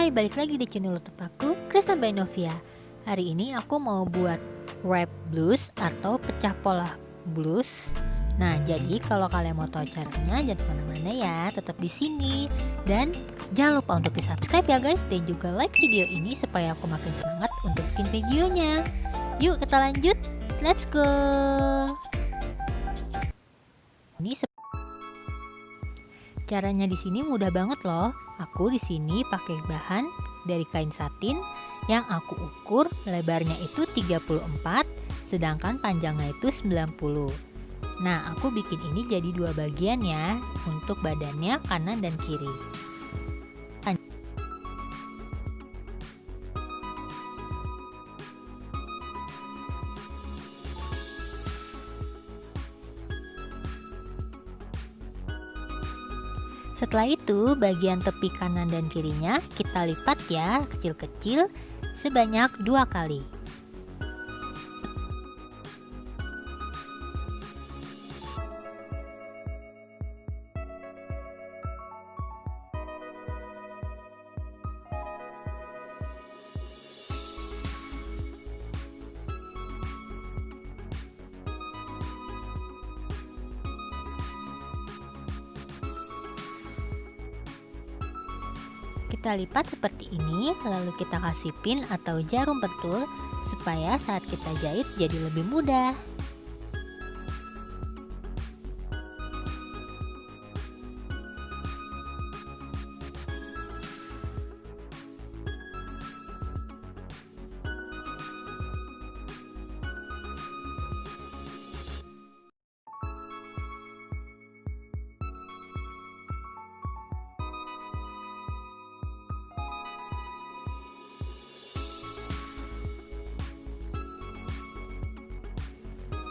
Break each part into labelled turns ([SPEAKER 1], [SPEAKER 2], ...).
[SPEAKER 1] Hai, balik lagi di channel YouTube aku, Krista by Novia. Hari ini aku mau buat wrap blues atau pecah pola blues. Nah, jadi kalau kalian mau tahu caranya, jangan kemana-mana ya, tetap di sini. Dan jangan lupa untuk di subscribe ya guys, dan juga like video ini supaya aku makin semangat untuk bikin videonya. Yuk kita lanjut, let's go. Ini caranya di sini mudah banget loh. Aku di sini pakai bahan dari kain satin yang aku ukur lebarnya itu 34, sedangkan panjangnya itu 90. Nah, aku bikin ini jadi dua bagian ya, untuk badannya kanan dan kiri. Setelah itu, bagian tepi kanan dan kirinya kita lipat ya, kecil-kecil sebanyak 2 kali. Kita lipat seperti ini, lalu kita kasih pin atau jarum pentul supaya saat kita jahit jadi lebih mudah.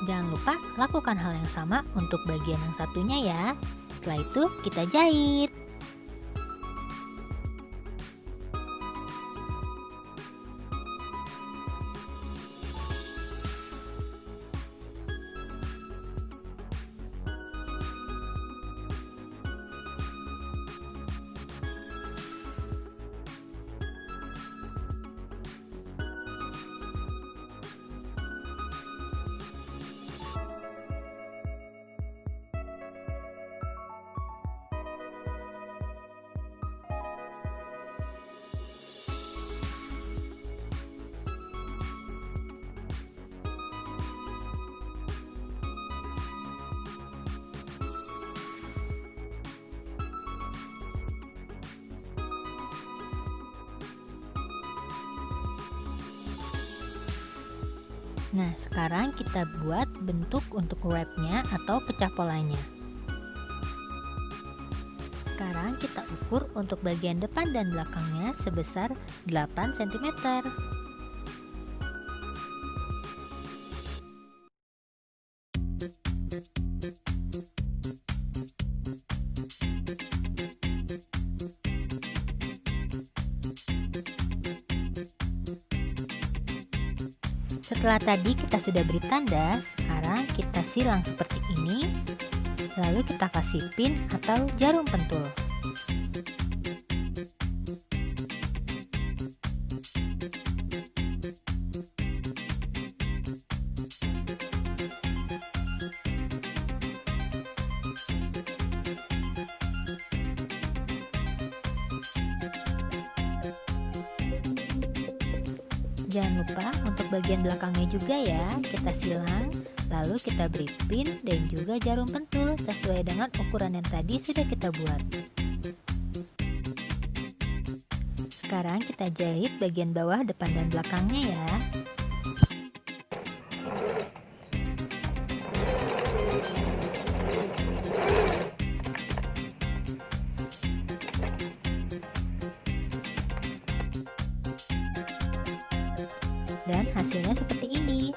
[SPEAKER 1] Jangan lupa lakukan hal yang sama untuk bagian yang satunya ya. Setelah itu kita jahit. Nah, sekarang kita buat bentuk untuk wrapnya atau pecah polanya. Sekarang kita ukur untuk bagian depan dan belakangnya sebesar 8 cm. Setelah tadi kita sudah beri tanda, sekarang kita silang seperti ini, lalu kita kasih pin atau jarum pentul. Jangan lupa untuk bagian belakangnya juga ya, kita silang, lalu kita beri pin dan juga jarum pentul sesuai dengan ukuran yang tadi sudah kita buat. Sekarang kita jahit bagian bawah, depan dan belakangnya ya. Dan hasilnya seperti ini.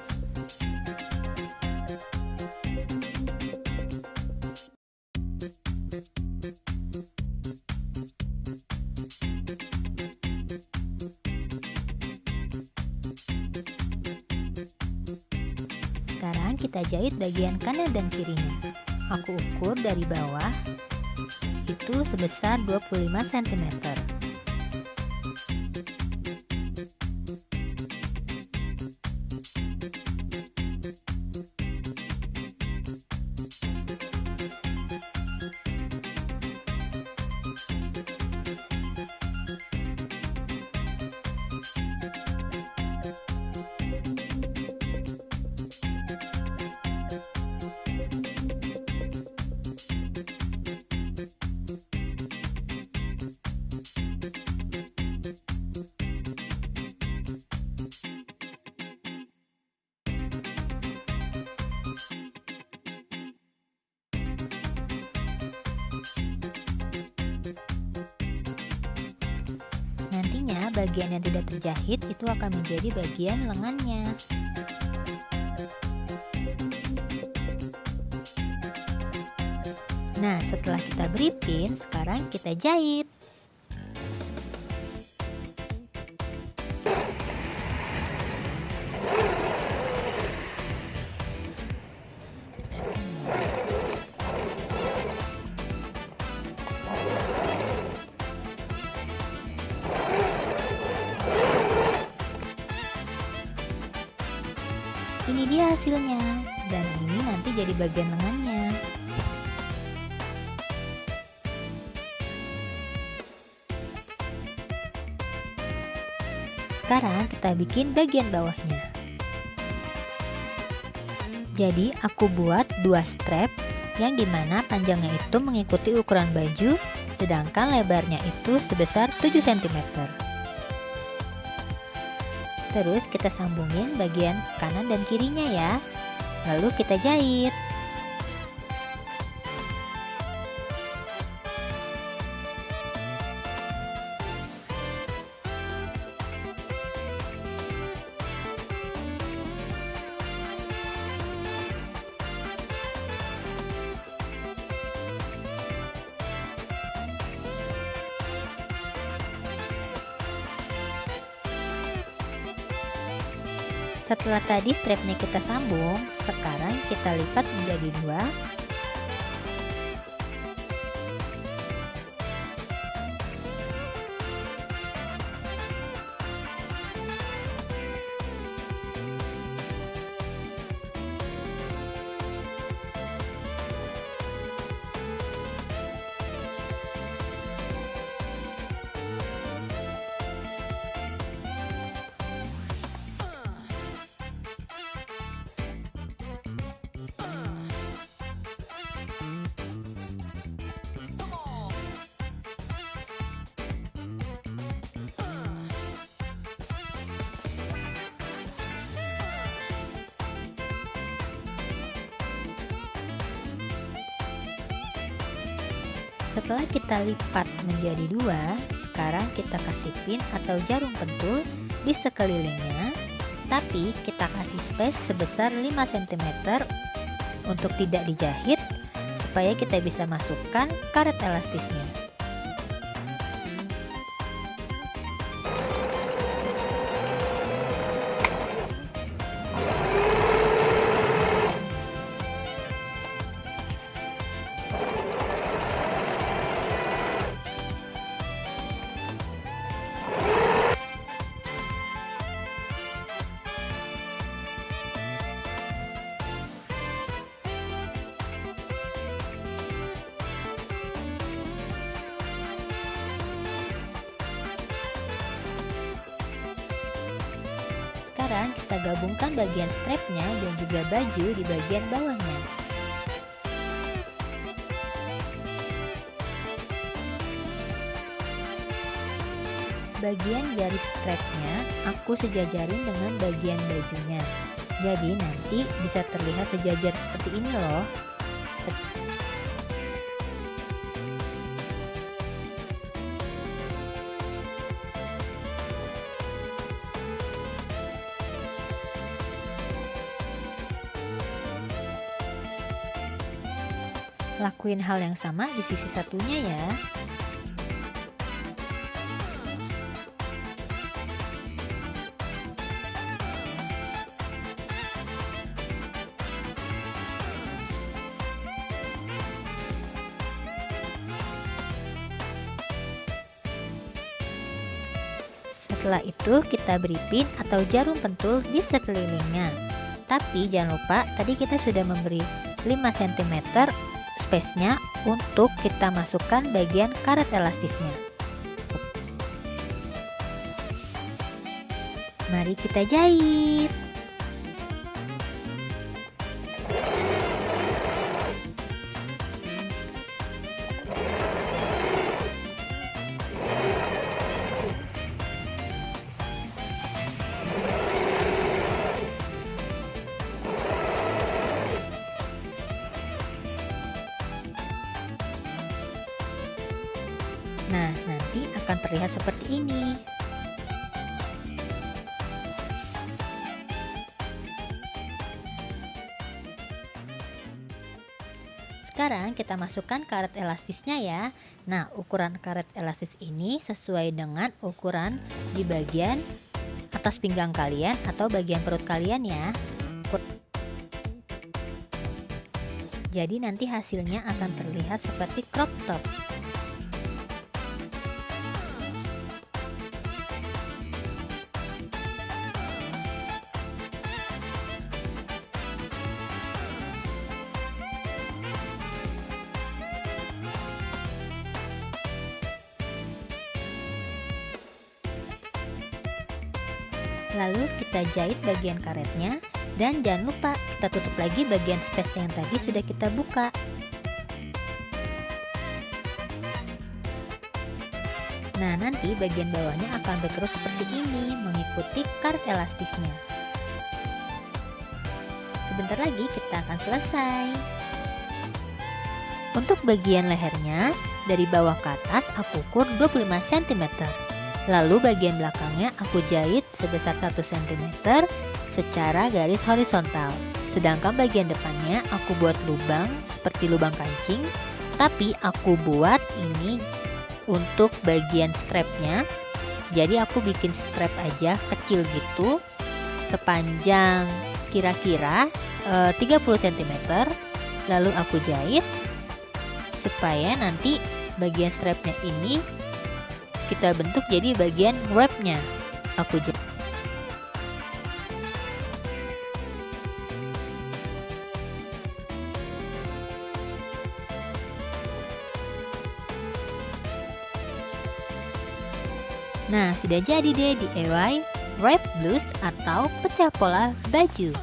[SPEAKER 1] Sekarang kita jahit bagian kanan dan kirinya. Aku ukur dari bawah itu sebesar 25 cm. Nantinya bagian yang tidak terjahit itu akan menjadi bagian lengannya. Nah, setelah kita beri pin, sekarang kita jahit. Ini dia hasilnya, dan ini nanti jadi bagian lengannya. Sekarang kita bikin bagian bawahnya. Jadi aku buat 2 strap yang dimana panjangnya itu mengikuti ukuran baju, sedangkan lebarnya itu sebesar 7 cm. Terus kita sambungin bagian kanan dan kirinya ya. Lalu kita jahit. Setelah tadi strapnya kita sambung, sekarang kita lipat menjadi 2. Setelah kita lipat menjadi 2, sekarang kita kasih pin atau jarum pentul di sekelilingnya, tapi kita kasih space sebesar 5 cm untuk tidak dijahit, supaya kita bisa masukkan karet elastisnya. Sekarang kita gabungkan bagian strapnya dan juga baju di bagian bawahnya. Bagian garis strapnya aku sejajarin dengan bagian bajunya. Jadi nanti bisa terlihat sejajar seperti ini loh. Lakuin hal yang sama di sisi satunya ya. Setelah itu kita beri pin atau jarum pentul di sekelilingnya. Tapi jangan lupa tadi kita sudah memberi 5 cm space-nya untuk kita masukkan bagian karet elastisnya. Mari kita jahit. Nah, nanti akan terlihat seperti ini. sekarang kita masukkan karet elastisnya ya. Nah, ukuran karet elastis ini sesuai dengan ukuran di bagian atas pinggang kalian atau bagian perut kalian ya. Jadi nanti hasilnya akan terlihat seperti crop top. Lalu kita jahit bagian karetnya dan jangan lupa kita tutup lagi bagian space yang tadi sudah kita buka. Nah, nanti bagian bawahnya akan berkerut seperti ini mengikuti karet elastisnya. Sebentar lagi kita akan selesai. Untuk bagian lehernya, dari bawah ke atas aku ukur 25 cm. Lalu bagian belakangnya aku jahit sebesar 1 cm secara garis horizontal. Sedangkan bagian depannya aku buat lubang seperti lubang kancing, tapi aku buat ini untuk bagian strapnya. Jadi aku bikin strap aja kecil gitu, sepanjang kira-kira 30 cm. Lalu aku jahit supaya nanti bagian strapnya ini kita bentuk jadi bagian wrapnya. Aku jahit. Nah, sudah jadi deh DIY wrap blouse atau pecah pola baju.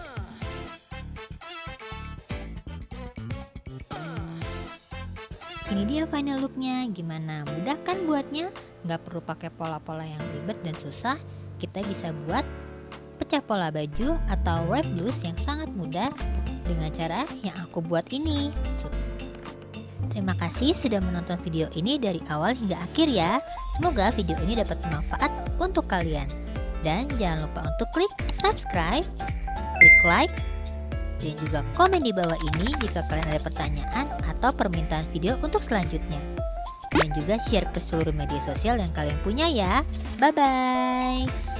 [SPEAKER 1] Ini dia final looknya. Gimana? Mudah kan buatnya? Nggak perlu pakai pola-pola yang ribet dan susah. Kita bisa buat pecah pola baju atau wrap blouse yang sangat mudah dengan cara yang aku buat ini. Terima kasih sudah menonton video ini dari awal hingga akhir ya. Semoga video ini dapat bermanfaat untuk kalian. Dan jangan lupa untuk klik subscribe, klik like, dan juga komen di bawah ini jika kalian ada pertanyaan atau permintaan video untuk selanjutnya. Dan juga share ke seluruh media sosial yang kalian punya ya. Bye-bye.